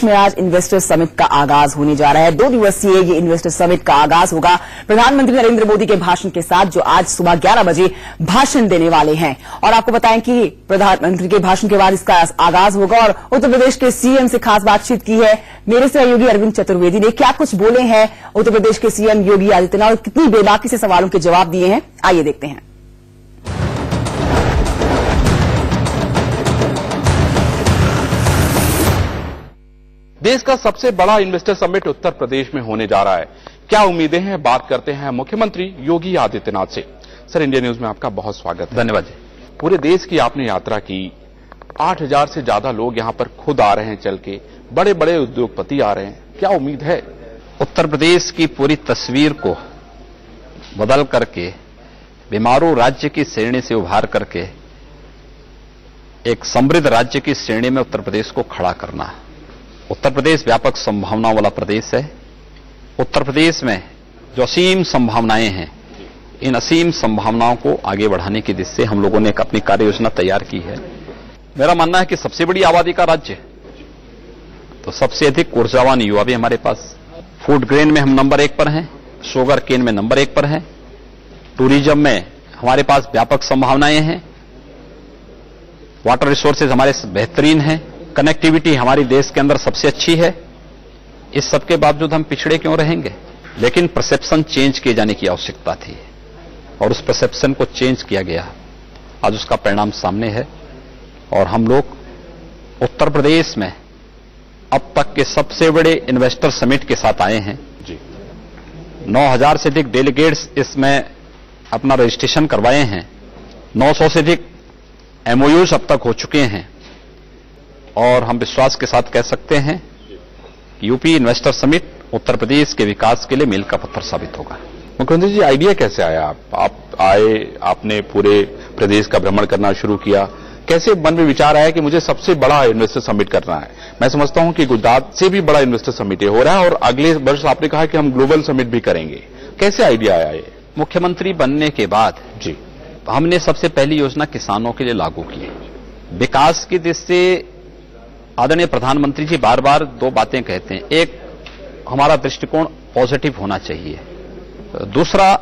में आज investor summit का आगाज होने जा रहा है। 2 दिवसीय ये इन्वेस्टर समिट का आगाज होगा प्रधानमंत्री नरेंद्र मोदी के भाषण के साथ, जो आज सुबह 11 बजे भाषण देने वाले हैं। और आपको बताएं कि प्रधानमंत्री के भाषण के बाद इसका आगाज होगा। और उत्तर प्रदेश के सीएम से खास बातचीत की है मेरे सहयोगी अरविंद चतुर्वेदी ने। क्या कुछ बोले हैं उत्तर प्रदेश के सीएम योगी आदित्यनाथ और कितनी बेबाकी से सवालों के जवाब दिए हैं, आइए देखते हैं। देश का सबसे बड़ा इन्वेस्टर समिट उत्तर प्रदेश में होने जा रहा है। क्या उम्मीदें हैं, बात करते हैं मुख्यमंत्री योगी आदित्यनाथ से। सर, इंडिया न्यूज में आपका बहुत स्वागत है। धन्यवाद जी। पूरे देश की आपने यात्रा की, 8000 से ज्यादा लोग यहां पर खुद आ रहे हैं, चल के बड़े बड़े उद्योगपति आ रहे हैं। क्या उम्मीद है? उत्तर प्रदेश की पूरी तस्वीर को बदल करके बीमारू राज्य की श्रेणी से उभार करके एक समृद्ध राज्य की श्रेणी में उत्तर प्रदेश को खड़ा करना। उत्तर प्रदेश व्यापक संभावनाओं वाला प्रदेश है। उत्तर प्रदेश में जो असीम संभावनाएं हैं, इन असीम संभावनाओं को आगे बढ़ाने की दिशा से हम लोगों ने एक अपनी कार्य योजना तैयार की है। मेरा मानना है कि सबसे बड़ी आबादी का राज्य, तो सबसे अधिक ऊर्जावान युवा भी हमारे पास। फूड ग्रेन में हम नंबर 1 पर हैं, शुगर केन में नंबर 1 पर हैं, टूरिज्म में हमारे पास व्यापक संभावनाएं हैं, वाटर रिसोर्सेज हमारे बेहतरीन हैं, कनेक्टिविटी हमारी देश के अंदर सबसे अच्छी है। इस सब के बावजूद हम पिछड़े क्यों रहेंगे? लेकिन परसेप्शन चेंज किए जाने की आवश्यकता थी और उस परसेप्शन को चेंज किया गया। आज उसका परिणाम सामने है और हम लोग उत्तर प्रदेश में अब तक के सबसे बड़े इन्वेस्टर समिट के साथ आए हैं जी। 9000 से अधिक डेलीगेट्स इसमें अपना रजिस्ट्रेशन करवाए हैं। 900 से अधिक एमओयूज अब तक हो चुके हैं और हम विश्वास के साथ कह सकते हैं कि UP investor summit Uttar Pradesh के विकास के लिए मील का पत्थर साबित होगा। मुख्यमंत्री जी, आइडिया कैसे आया? आप आए, आपने पूरे प्रदेश का भ्रमण करना शुरू किया। कैसे मन में विचार आया कि मुझे सबसे बड़ा इन्वेस्टर समिट करना है? मैं समझता हूं कि गुजरात से भी बड़ा इन्वेस्टर समिट हो रहा है और अगले वर्ष आपने कहा कि हम ग्लोबल समिट भी करेंगे। कैसे आइडिया आया ये? मुख्यमंत्री बनने के बाद जी हमने सबसे पहली योजना किसानों के लिए लागू की। विकास की दिशा से आदरणीय प्रधानमंत्री जी बार बार 2 बातें कहते हैं। एक, हमारा दृष्टिकोण पॉजिटिव होना चाहिए। दूसरा,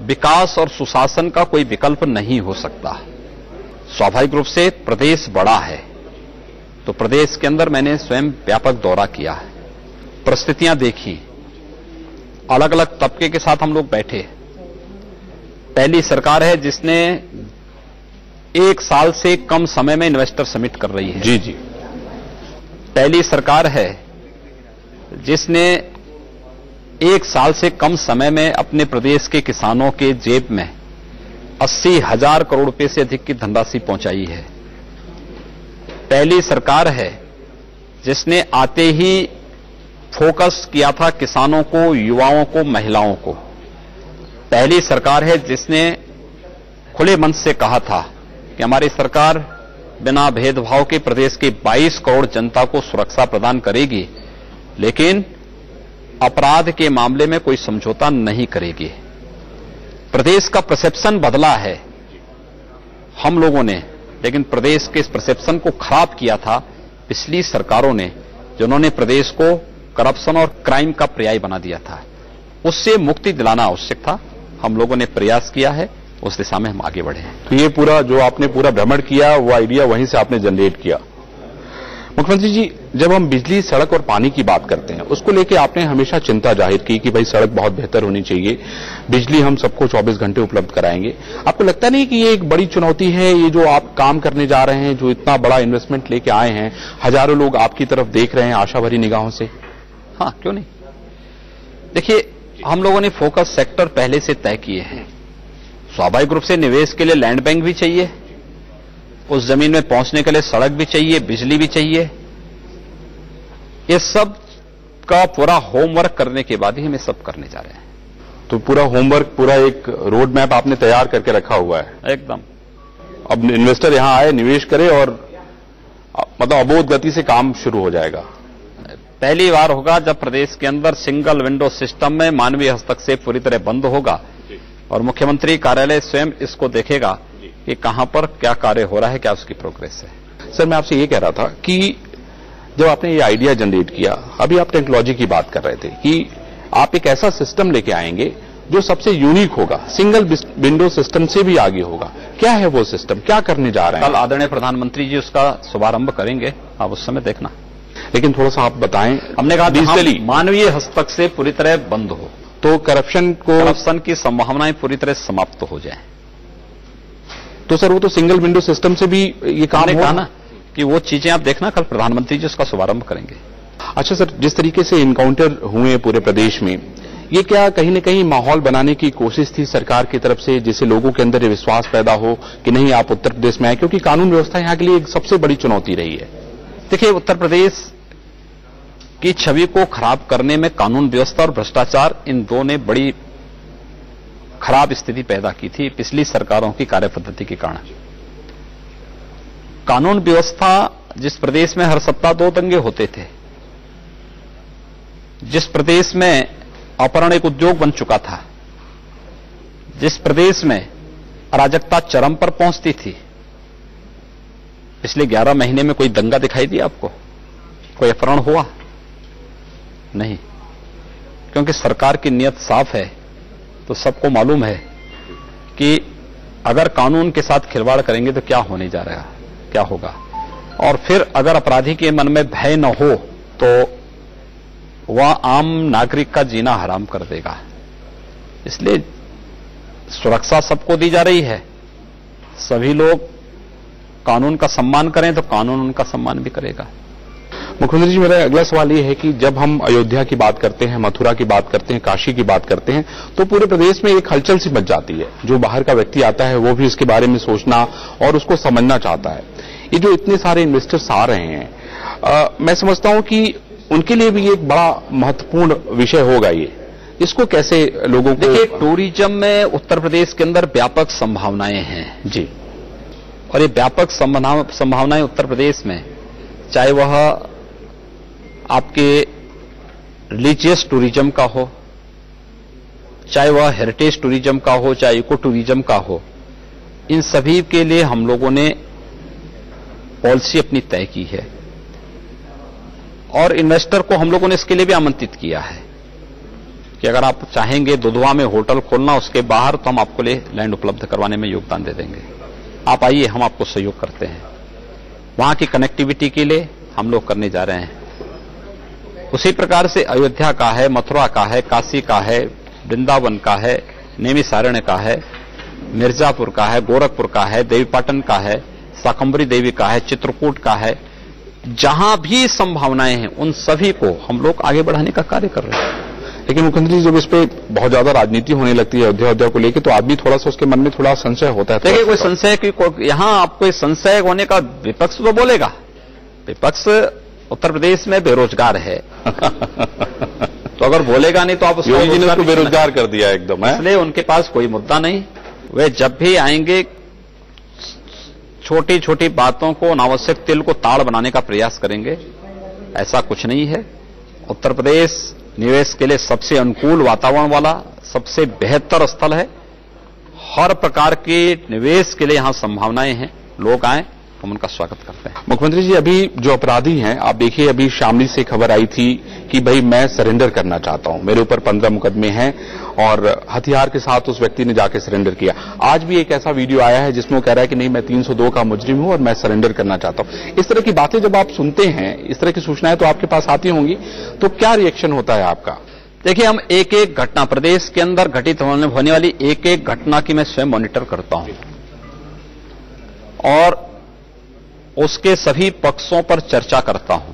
विकास और सुशासन का कोई विकल्प नहीं हो सकता। स्वाभाविक रूप से प्रदेश बड़ा है, तो प्रदेश के अंदर मैंने स्वयं व्यापक दौरा किया है, परिस्थितियां देखी, अलग अलग तबके के साथ हम लोग बैठे। पहली सरकार है जिसने 1 साल से कम समय में इन्वेस्टर समिट कर रही है। जी जी। पहली सरकार है जिसने 1 साल से कम समय में अपने प्रदेश के किसानों के जेब में 80,000 करोड़ रुपए से अधिक की धनराशि पहुंचाई है। पहली सरकार है जिसने आते ही फोकस किया था किसानों को, युवाओं को, महिलाओं को। पहली सरकार है जिसने खुले मन से कहा था कि हमारी सरकार बिना भेदभाव के प्रदेश के 22 करोड़ जनता को सुरक्षा प्रदान करेगी, लेकिन अपराध के मामले में कोई समझौता नहीं करेगी। प्रदेश का परसेप्शन बदला है हम लोगों ने, लेकिन प्रदेश के इस परसेप्शन को खराब किया था पिछली सरकारों ने, जिन्होंने प्रदेश को करप्शन और क्राइम का पर्याय बना दिया था। उससे मुक्ति दिलाना आवश्यक था। हम लोगों ने प्रयास किया है, उस दिशा में हम आगे बढ़े हैं। तो ये पूरा जो आपने पूरा भ्रमण किया, वो आइडिया वहीं से आपने जनरेट किया। मुख्यमंत्री जी, जब हम बिजली, सड़क और पानी की बात करते हैं, उसको लेके आपने हमेशा चिंता जाहिर की कि भाई सड़क बहुत बेहतर होनी चाहिए, बिजली हम सबको 24 घंटे उपलब्ध कराएंगे। आपको लगता नहीं कि ये एक बड़ी चुनौती है, ये जो आप काम करने जा रहे हैं, जो इतना बड़ा इन्वेस्टमेंट लेके आए हैं, हजारों लोग आपकी तरफ देख रहे हैं आशा भरी निगाहों से? हाँ, क्यों नहीं। देखिए, हम लोगों ने फोकस सेक्टर पहले से तय किए हैं। स्वाभाविक रूप से निवेश के लिए लैंड बैंक भी चाहिए, उस जमीन में पहुंचने के लिए सड़क भी चाहिए, बिजली भी चाहिए। ये सब का पूरा होमवर्क करने के बाद ही हम ये सब करने जा रहे हैं। तो पूरा होमवर्क, पूरा एक रोड मैप आपने तैयार करके रखा हुआ है एकदम। अब इन्वेस्टर यहां आए, निवेश करे और मतलब अबोध गति से काम शुरू हो जाएगा। पहली बार होगा जब प्रदेश के अंदर सिंगल विंडो सिस्टम में मानवीय हस्तक्षेप पूरी तरह बंद होगा और मुख्यमंत्री कार्यालय स्वयं इसको देखेगा कि कहां पर क्या कार्य हो रहा है, क्या उसकी प्रोग्रेस है। सर, मैं आपसे ये कह रहा था कि जब आपने ये आइडिया जनरेट किया, अभी आप टेक्नोलॉजी की बात कर रहे थे कि आप एक ऐसा सिस्टम लेके आएंगे जो सबसे यूनिक होगा, सिंगल विंडो सिस्टम से भी आगे होगा। क्या है वो सिस्टम, क्या करने जा रहे हैं? कल आदरणीय प्रधानमंत्री जी उसका शुभारंभ करेंगे, आप उस समय देखना। लेकिन थोड़ा सा आप बताएं। हमने कहा डिजिटली मानवीय हस्तक्षेप से पूरी तरह बंद हो, तो करप्शन की संभावनाएं पूरी तरह समाप्त हो जाए। तो सर वो तो सिंगल विंडो सिस्टम से भी ये काम कहा ना कि वो चीजें आप देखना, कल प्रधानमंत्री जी उसका शुभारंभ करेंगे। अच्छा सर, जिस तरीके से इनकाउंटर हुए पूरे प्रदेश में, ये क्या कहीं न कहीं माहौल बनाने की कोशिश थी सरकार की तरफ से, जिससे लोगों के अंदर ये विश्वास पैदा हो कि नहीं आप उत्तर प्रदेश में आए, क्योंकि कानून व्यवस्था यहाँ के लिए एक सबसे बड़ी चुनौती रही है। देखिए, उत्तर प्रदेश की छवि को खराब करने में कानून व्यवस्था और भ्रष्टाचार, इन दो ने बड़ी खराब स्थिति पैदा की थी पिछली सरकारों की कार्यपद्धति के कारण। कानून व्यवस्था, जिस प्रदेश में हर सप्ताह 2 दंगे होते थे, जिस प्रदेश में अपहरण एक उद्योग बन चुका था, जिस प्रदेश में अराजकता चरम पर पहुंचती थी, पिछले 11 महीने में कोई दंगा दिखाई दिया आपको? कोई अपहरण हुआ? नहीं, क्योंकि सरकार की नीयत साफ है। तो सबको मालूम है कि अगर कानून के साथ खिलवाड़ करेंगे तो क्या होने जा रहा है, क्या होगा। और फिर अगर अपराधी के मन में भय न हो तो वह आम नागरिक का जीना हराम कर देगा। इसलिए सुरक्षा सबको दी जा रही है। सभी लोग कानून का सम्मान करें तो कानून उनका सम्मान भी करेगा। मुख्यमंत्री जी, मेरा अगला सवाल ये है कि जब हम अयोध्या की बात करते हैं, मथुरा की बात करते हैं, काशी की बात करते हैं, तो पूरे प्रदेश में एक हलचल सी मच जाती है। जो बाहर का व्यक्ति आता है वो भी इसके बारे में सोचना और उसको समझना चाहता है। ये जो इतने सारे इन्वेस्टर्स आ रहे हैं, मैं समझता हूं कि उनके लिए भी एक बड़ा महत्वपूर्ण विषय होगा ये। इसको कैसे लोगों को... देखिए, टूरिज्म में उत्तर प्रदेश के अंदर व्यापक संभावनाएं हैं जी, और ये व्यापक संभावनाएं उत्तर प्रदेश में, चाहे वह आपके रिलीजियस टूरिज्म का हो, चाहे वह हेरिटेज टूरिज्म का हो, चाहे इको टूरिज्म का हो, इन सभी के लिए हम लोगों ने पॉलिसी अपनी तय की है और इन्वेस्टर को हम लोगों ने इसके लिए भी आमंत्रित किया है कि अगर आप चाहेंगे दुधवा में होटल खोलना, उसके बाहर, तो हम आपको लिए लैंड उपलब्ध करवाने में योगदान दे देंगे। आप आइए, हम आपको सहयोग करते हैं। वहां की कनेक्टिविटी के लिए हम लोग करने जा रहे हैं। उसी प्रकार से अयोध्या का है, मथुरा का है, काशी का है, वृंदावन का है, नैमिषारण्य का है, मिर्जापुर का है, गोरखपुर का है, देवीपाटन का है, शाकंभरी देवी का है, चित्रकूट का है। जहां भी संभावनाएं हैं उन सभी को हम लोग आगे बढ़ाने का कार्य कर रहे हैं। लेकिन मुख्यमंत्री, जब इस पे बहुत ज्यादा राजनीति होने लगती है अयोध्या को लेकर, तो आदमी थोड़ा सा उसके मन में थोड़ा संशय होता है। देखिए, कोई संशय की यहां आपको संशय होने का, विपक्ष तो बोलेगा। विपक्ष उत्तर प्रदेश में बेरोजगार है तो अगर बोलेगा नहीं तो आप उसको योगी जी ने उसको बेरोजगार कर दिया एकदम है। इसलिए उनके पास कोई मुद्दा नहीं। वे जब भी आएंगे छोटी छोटी बातों को, अनावश्यक तिल को ताड़ बनाने का प्रयास करेंगे। ऐसा कुछ नहीं है। उत्तर प्रदेश निवेश के लिए सबसे अनुकूल वातावरण वाला, सबसे बेहतर स्थल है। हर प्रकार के निवेश के लिए यहां संभावनाएं हैं। लोग आए, हम उनका स्वागत करते हैं। मुख्यमंत्री जी, अभी जो अपराधी हैं, आप देखिए, अभी शामली से खबर आई थी कि भाई मैं सरेंडर करना चाहता हूं, मेरे ऊपर 15 मुकदमे हैं, और हथियार के साथ उस व्यक्ति ने जाके सरेंडर किया। आज भी एक ऐसा वीडियो आया है जिसमें वो कह रहा है कि नहीं, मैं 302 का मुजरिम हूं और मैं सरेंडर करना चाहता हूं। इस तरह की बातें जब आप सुनते हैं, इस तरह की सूचनाएं तो आपके पास आती होंगी, तो क्या रिएक्शन होता है आपका? देखिए, हम एक एक घटना, प्रदेश के अंदर घटित होने वाली एक एक घटना की मैं स्वयं मॉनिटर करता हूं और उसके सभी पक्षों पर चर्चा करता हूं।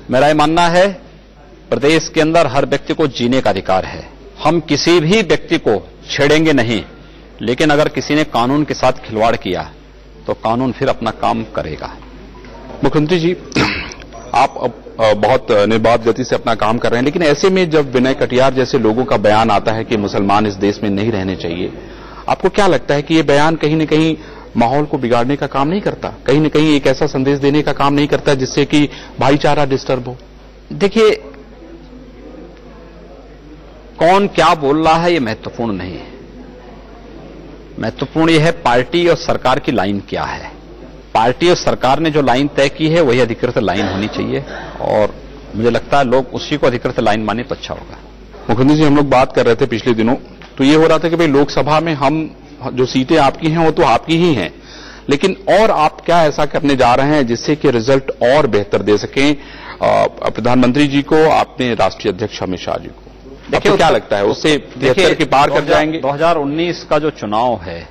मेरा यह मानना है, प्रदेश के अंदर हर व्यक्ति को जीने का अधिकार है। हम किसी भी व्यक्ति को छेड़ेंगे नहीं, लेकिन अगर किसी ने कानून के साथ खिलवाड़ किया तो कानून फिर अपना काम करेगा। मुख्यमंत्री जी, आप अब बहुत निर्बाध गति से अपना काम कर रहे हैं, लेकिन ऐसे में जब विनय कटियार जैसे लोगों का बयान आता है कि मुसलमान इस देश में नहीं रहने चाहिए, आपको क्या लगता है कि ये बयान कहीं न कहीं माहौल को बिगाड़ने का काम नहीं करता? कहीं न कहीं एक ऐसा संदेश देने का काम नहीं करता जिससे कि भाईचारा डिस्टर्ब हो? देखिए, कौन क्या बोल रहा है ये महत्वपूर्ण नहीं है। महत्वपूर्ण यह है पार्टी और सरकार की लाइन क्या है। पार्टी और सरकार ने जो लाइन तय की है वही अधिकृत लाइन होनी चाहिए, और मुझे लगता है लोग उसी को अधिकृत लाइन माने तो अच्छा होगा। मुख्यमंत्री जी, हम लोग बात कर रहे थे पिछले दिनों, तो ये हो रहा था कि भाई लोकसभा में हम जो सीटें आपकी हैं वो तो आपकी ही हैं, लेकिन और आप क्या ऐसा करने जा रहे हैं जिससे कि रिजल्ट और बेहतर दे सकें प्रधानमंत्री जी को, अपने राष्ट्रीय अध्यक्ष अमित शाह जी को? देखिए, क्या लगता है उससे 73 के पार कर जाएंगे? 2019 का जो चुनाव है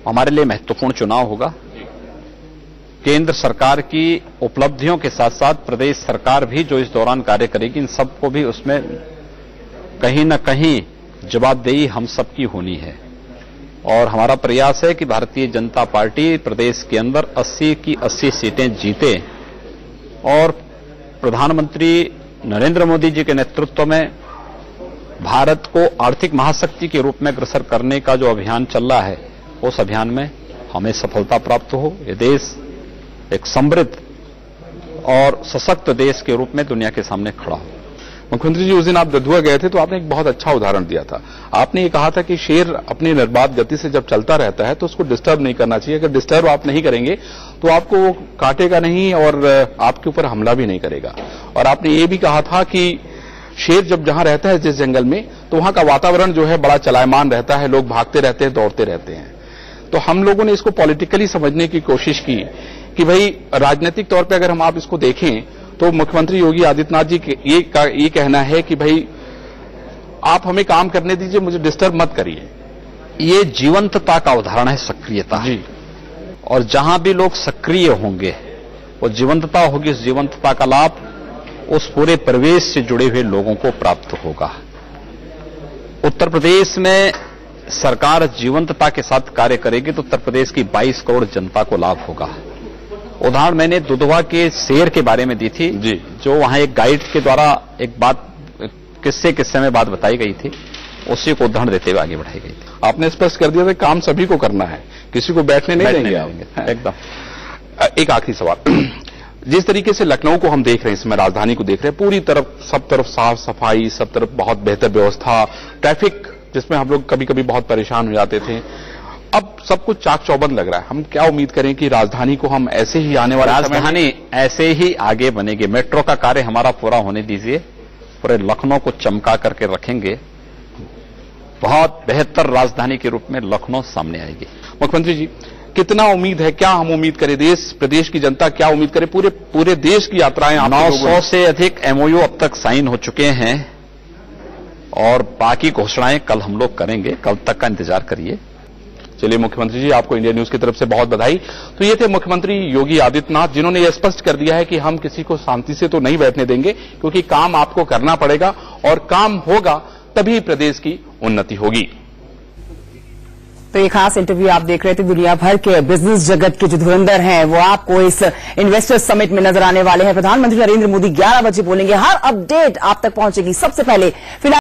हमारे लिए महत्वपूर्ण चुनाव होगा। केंद्र सरकार की उपलब्धियों के साथ साथ प्रदेश सरकार भी जो इस दौरान कार्य करेगी, इन सबको भी उसमें कहीं न कहीं जवाबदेही हम सबकी होनी है। और हमारा प्रयास है कि भारतीय जनता पार्टी प्रदेश के अंदर 80 की 80 सीटें जीते और प्रधानमंत्री नरेंद्र मोदी जी के नेतृत्व में भारत को आर्थिक महाशक्ति के रूप में अग्रसर करने का जो अभियान चल रहा है, उस अभियान में हमें सफलता प्राप्त हो। ये देश एक समृद्ध और सशक्त देश के रूप में दुनिया के सामने खड़ा हो। मुख्यमंत्री जी, उस दिन आप दधुआ गए थे तो आपने एक बहुत अच्छा उदाहरण दिया था। आपने ये कहा था कि शेर अपनी निर्बाध गति से जब चलता रहता है तो उसको डिस्टर्ब नहीं करना चाहिए। अगर डिस्टर्ब आप नहीं करेंगे तो आपको वो काटेगा नहीं और आपके ऊपर हमला भी नहीं करेगा। और आपने ये भी कहा था कि शेर जब जहां रहता है जिस जंगल में, तो वहां का वातावरण जो है बड़ा चलायमान रहता है, लोग भागते रहते हैं, दौड़ते रहते हैं। तो हम लोगों ने इसको पॉलिटिकली समझने की कोशिश की कि भाई राजनीतिक तौर पर अगर हम आप इसको देखें तो मुख्यमंत्री योगी आदित्यनाथ जी ये कहना है कि भाई आप हमें काम करने दीजिए, मुझे डिस्टर्ब मत करिए। ये जीवंतता का उदाहरण है, सक्रियता जी। और जहां भी लोग सक्रिय होंगे वो जीवंतता होगी, उस जीवंतता का लाभ उस पूरे परिवेश से जुड़े हुए लोगों को प्राप्त होगा। उत्तर प्रदेश में सरकार जीवंतता के साथ कार्य करेगी तो उत्तर प्रदेश की 22 करोड़ जनता को लाभ होगा। उदाहरण मैंने दुधवा के शेर के बारे में दी थी जी, जो वहां एक गाइड के द्वारा एक बात किस्से में बात बताई गई थी, उसी को उदाहरण देते हुए आगे बढ़ाई गई थी। आपने स्पष्ट कर दिया था काम सभी को करना है, किसी को बैठने नहीं देंगे आप। एकदम। एक आखिरी सवाल, जिस तरीके से लखनऊ को हम देख रहे हैं, इसमें राजधानी को देख रहे हैं, पूरी तरफ सब तरफ साफ सफाई, सब तरफ बहुत बेहतर व्यवस्था, ट्रैफिक जिसमें हम लोग कभी कभी बहुत परेशान हो जाते थे, अब सब कुछ चाक चौबंद लग रहा है। हम क्या उम्मीद करें कि राजधानी को हम ऐसे ही आने वाले राजधानी ऐसे ही आगे बनेगी। मेट्रो का कार्य हमारा पूरा होने दीजिए, पूरे लखनऊ को चमका करके रखेंगे, बहुत बेहतर राजधानी के रूप में लखनऊ सामने आएगी। मुख्यमंत्री जी, कितना उम्मीद है, क्या हम उम्मीद करें, प्रदेश की जनता क्या उम्मीद करे, पूरे देश की यात्राएं 900 से अधिक MOU अब तक साइन हो चुके हैं और बाकी घोषणाएं कल हम लोग करेंगे, कल तक का इंतजार करिए। चलिए मुख्यमंत्री जी, आपको इंडिया न्यूज की तरफ से बहुत बधाई। तो ये थे मुख्यमंत्री योगी आदित्यनाथ, जिन्होंने यह स्पष्ट कर दिया है कि हम किसी को शांति से तो नहीं बैठने देंगे, क्योंकि काम आपको करना पड़ेगा और काम होगा तभी प्रदेश की उन्नति होगी। तो ये खास इंटरव्यू आप देख रहे थे। दुनिया भर के बिजनेस जगत के जो धुरंधर हैं वो आपको इस इन्वेस्टर्स समिट में नजर आने वाले हैं। प्रधानमंत्री नरेंद्र मोदी 11 बजे बोलेंगे, हर अपडेट आप तक पहुंचेगी सबसे पहले। फिलहाल